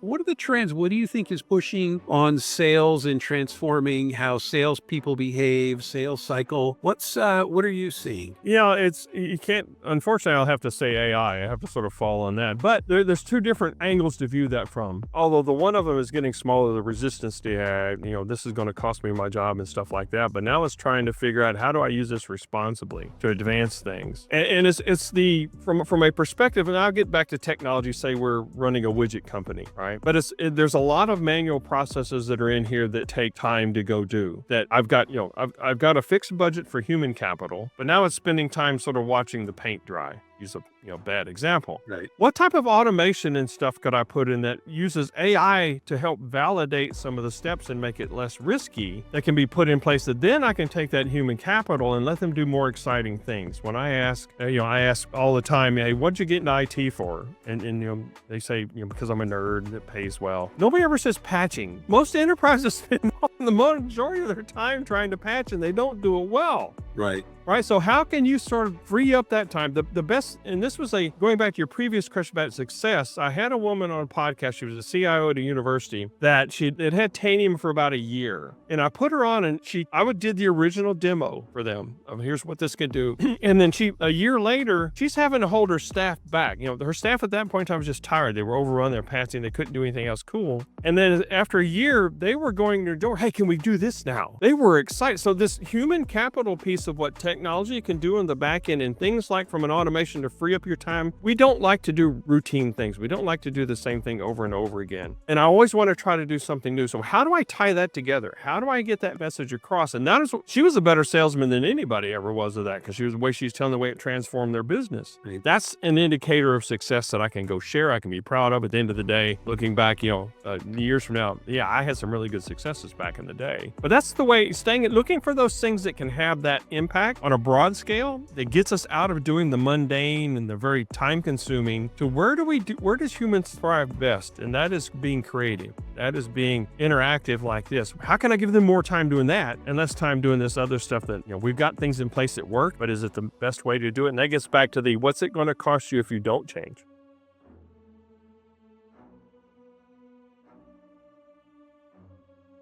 What are the trends? What do you think is pushing on sales and transforming how salespeople behave, sales cycle? What are you seeing? You can't, unfortunately, I'll have to say AI. I have to sort of fall on that. But there's two different angles to view that from. Although the one of them is getting smaller, the resistance to, this is going to cost me my job and stuff like that. But now it's trying to figure out, how do I use this responsibly to advance things? And it's from a perspective, and I'll get back to technology, say we're running a widget company, right? But there's a lot of manual processes that are in here that take time to go do. That I've got a fixed budget for human capital, but now it's spending time sort of watching the paint dry. Use a bad example. Right. What type of automation and stuff could I put in that uses AI to help validate some of the steps and make it less risky, that can be put in place, that then I can take that human capital and let them do more exciting things? When I ask, I ask all the time, hey, what'd you get into IT for? And they say, because I'm a nerd and it pays well. Nobody ever says patching. Most enterprises spend the majority of their time trying to patch, and they don't do it well. Right. Right. So how can you sort of free up that time? The best, and this was going back to your previous question about success. I had a woman on a podcast. She was a CIO at a university that it had Tanium for about a year. And I put her on, and I did the original demo for them of here's what this can do. And then a year later, she's having to hold her staff back. Her staff at that point in time was just tired. They were overrun. They're patching. They couldn't do anything else cool. And then after a year, they were going to their door. Hey, can we do this now? They were excited. So this human capital piece of what technology can do on the back end, and things like from an automation to free up your time. We don't like to do routine things. We don't like to do the same thing over and over again. And I always want to try to do something new. So how do I tie that together? How do I get that message across? And she was a better salesman than anybody ever was of that, because she's telling the way it transformed their business. Right. That's an indicator of success that I can go share. I can be proud of at the end of the day, looking back, years from now. Yeah, I had some really good successes back in the day. But that's the way, looking for those things that can have that impact on a broad scale that gets us out of doing the mundane and the very time consuming to where does humans thrive best? And that is being creative. That is being interactive like this. How can I give them more time doing that and less time doing this other stuff that, we've got things in place that work, but is it the best way to do it? And that gets back to what's it going to cost you if you don't change?